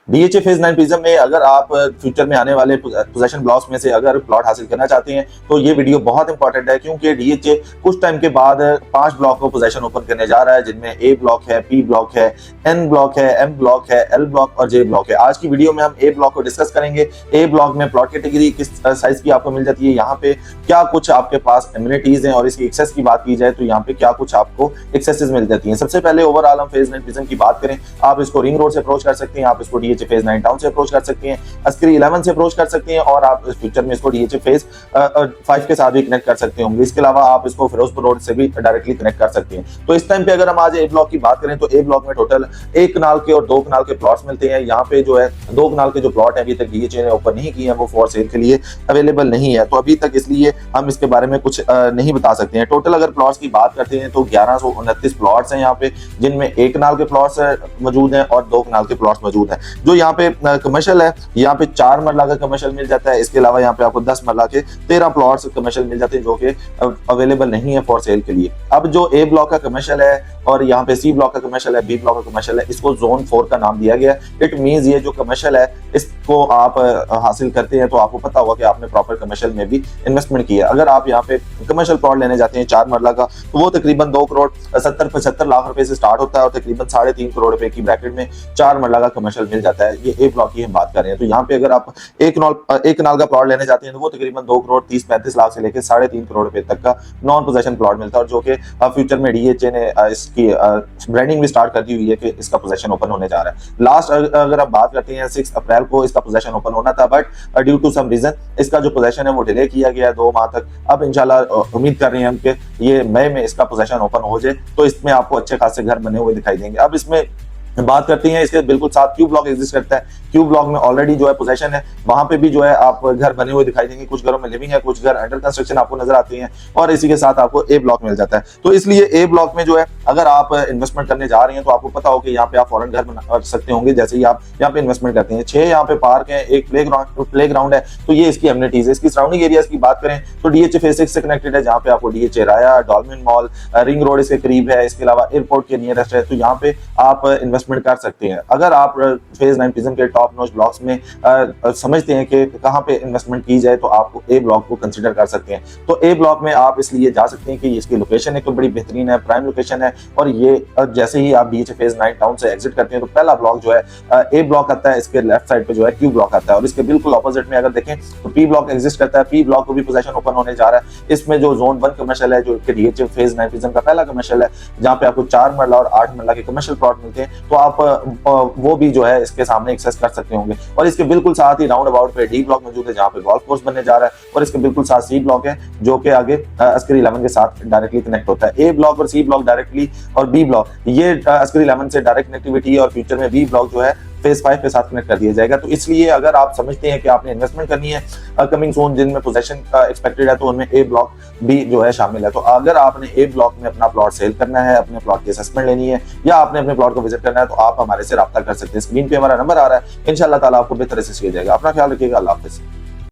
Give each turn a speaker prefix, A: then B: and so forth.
A: DHA phase 9 prism में अगर आप फ्यूचर में आने वाले पोजीशन ब्लॉक्स में से अगर प्लॉट हासिल करना चाहते हैं तो ये वीडियो बहुत इंपॉर्टेंट है, क्योंकि डीएचए कुछ टाइम के बाद 5 ब्लॉक को पोजीशन ओपन करने जा रहा है, जिनमें ए ब्लॉक है, पी ब्लॉक है, एन ब्लॉक है, एम ब्लॉक है, एल ब्लॉक और जे ब्लॉक है। आज की वीडियो में हम ए ब्लॉक को डिस्कस करेंगे। ए ब्लॉक में प्लॉट कैटेगरी किस साइज की आपको मिल जाती है, यहाँ पे क्या कुछ आपके पास एमिनिटीज हैं, और इसकी एक्सेस की बात की जाए तो यहाँ पे क्या कुछ आपको एक्सेसेस मिल जाती हैं। सबसे पहले ओवरऑल हम फेज 9 प्रिज्म की बात करें, आप इसको रिंग रोड से अप्रोच कर सकते हैं, आप इसको डीएचए फेज 9 टाउन से अप्रोच कर सकते हैं, अस्करी 11 से अप्रोच कर सकते हैं, और आप इस फ्यूचर में इसको डीएचए फेज 5 के साथ भी कनेक्ट कर सकते होंगे। इसके अलावा आप इसको फिरोजपुर रोड से भी डायरेक्टली कनेक्ट कर सकते हैं। तो इस टाइम पे अगर हम आज ए ब्लॉक की बात करें तो ए ब्लॉक में टोटल 1 कनाल के और 2 कनाल के प्लॉट्स मिलते हैं। यहाँ पे जो है 2 कनाल के जो प्लॉट है अभी तक डीएचए ने ओपन नहीं किए हैं, वो फॉर सेल के लिए अवेलेबल नहीं है, तो अभी तक इसलिए हम इसके बारे में कुछ नहीं बता सकते हैं। टोटल अगर प्लॉट्स की बात करते हैं तो 1129 प्लॉट्स हैं यहाँ पे, जिनमें 1 कनाल के प्लॉट्स मौजूद हैं और 2 कनाल के प्लॉट्स मौजूद हैं। जो यहाँ पे कमर्शियल है, यहाँ पे 4 मरला का कमर्शियल मिल जाता है। इसके अलावा यहाँ पे आपको 10 मरला के 13 प्लॉट्स कमर्शियल मिल जाते हैं, जो कि अवेलेबल नहीं है फॉर सेल के लिए। अब जो ए ब्लॉक का कमर्शियल है और यहाँ पे सी ब्लॉक का कमर्शियल है, बी ब्लॉक का कमर्शियल है, इसको जोन 4 का नाम दिया गया। इट मींस ये जो कमर्शियल है इसको आप हासिल करते हैं तो आपको पता होगा कि आपने प्रॉपर कमर्शियल में भी इन्वेस्टमेंट किया। अगर आप यहाँ पे कमर्शियल प्लॉट लेने जाते हैं 4 मरला का, तो वो तकरीबन 2 करोड़ 70-75 लाख रुपए से स्टार्ट होता है और तकरीबन 3.5 करोड़ रुपए की ब्रैकेट में 4 मरला का कमर्शियल मिल जाता है। ये ए ब्लॉक की हम बात कर रहे हैं। तो यहाँ पे अगर आप एक कनाल का प्लॉट लेने जाते हैं तो वो तकरीबन 2 करोड़ 30-35 लाख से लेकर 3.5 करोड़ रुपए तक का नॉन पोजेशन प्लॉट मिलता है, और जो कि फ्यूचर में डीएचए ने इसकी ब्रांडिंग भी स्टार्ट कर दी हुई है कि इसका पोजेशन ओपन होने जा रहा है। लास्ट अगर आप बात करते हैं 6 अप्रैल को इसका पोजेशन ओपन होना था, but due to some reason इसका जो पोजेशन है वो डिले किया गया है 2 माह तक। अब इंशाल्लाह उम्मीद कर रहे हैं हम कि ये मई में इसका पोजेशन ओपन हो जाए, तो इसमें आपको अच्छे खासे घर बने हुए दिखाई देंगे। अब इसमें बात करते हैं इसके बिल्कुल साथ क्यू ब्लॉक एग्जिस्ट करता है। क्यू ब्लॉक में ऑलरेडी जो है पोजीशन है, वहां पे भी जो है आप घर बने हुए दिखाई देंगे। कुछ घरों में लिविंग है, कुछ घर अंडर कंस्ट्रक्शन आपको नजर आते हैं, और इसी के साथ आपको ए ब्लॉक मिल जाता है। तो इसलिए ए ब्लॉक में जो है अगर आप इन्वेस्टमेंट करने जा रहे हैं तो आपको पता हो कि यहाँ पे आप फॉरन घर बना सकते होंगे जैसे ही आप यहाँ पे इन्वेस्टमेंट करते हैं। 6 यहाँ पे पार्क है, एक प्ले ग्राउंड है, तो ये इसकी एमिनिटीज है। इसकी सराउंडिंग एरियाज की बात करें तो डीएचए फेज 6 से कनेक्टेड है, जहाँ पे आपको डीएचए राया, डॉल्फिन मॉल, रिंग रोड इसके करीब है, इसके अलावा एयरपोर्ट के नियरेस्ट है, तो यहाँ पे आप इन्वेस्टमेंट कर सकते हैं। अगर आप फेज 9 प्रिज्म के टॉप नॉच ब्लॉक्स में समझते हैं कि कहां पे इन्वेस्टमेंट की जाए तो आप ए ब्लॉक को कंसीडर कर सकते हैं। तो ए ब्लॉक में आप इसलिए जा सकते हैं कि इसकी लोकेशन एक तो बड़ी बेहतरीन है, प्राइम लोकेशन है, और ये जैसे ही आप डीएचए फेज 9 टाउन से एग्जिट करते हैं तो पहला ब्लॉक जो है ए ब्लॉक आता है, इसके लेफ्ट साइड पे जो है क्यू ब्लॉक आता है, और इसके बिल्कुल ऑपोजिट में अगर देखें तो पी ब्लॉक एग्जिस्ट करता है। पी ब्लॉक को भी पोजीशन ओपन होने जा रहा है। इसमें जो जोन 1 कमर्शियल है, जो डीएचए फेज 9 प्रिज्म का पहला कमर्शियल है, जहां पे आपको 4 मरला और 8 मरला के कमर्शियल प्लॉट मिलते हैं, तो आप वो भी जो है इसके सामने एक्सेस कर सकते होंगे। और इसके बिल्कुल साथ ही राउंड अबाउट पे डी ब्लॉक मौजूद है, जहां पे गोल्फ कोर्स बनने जा रहा है, और इसके बिल्कुल साथ सी ब्लॉक है जो कि आगे अस्करी 11 के साथ डायरेक्टली कनेक्ट होता है। ए ब्लॉक और सी ब्लॉक डायरेक्टली, और बी ब्लॉक ये अस्करी 11 से डायरेक्ट कनेक्टिविटी है, और फ्यूचर में बी ब्लॉक जो है फेज 5 के साथ कनेक्ट कर दिया जाएगा। तो इसलिए अगर आप समझते हैं कि आपने इन्वेस्टमेंट करनी है कमिंग सून जिनमें पोजीशन एक्सपेक्टेड है, तो उनमें ए ब्लॉक भी जो है शामिल है। तो अगर आपने ए ब्लॉक में अपना प्लॉट सेल करना है, अपने प्लॉट की असेसमेंट लेनी है, या आपने अपने प्लॉट को विजिट करना है, तो आप हमारे से राब्ता कर सकते हैं। स्क्रीन पे हमारा नंबर आ रहा है, इंशाल्लाह ताला आपको बेहतर असिस्ट किया जाएगा। अपना ख्याल रखिएगा। अल्लाह हाफिज़।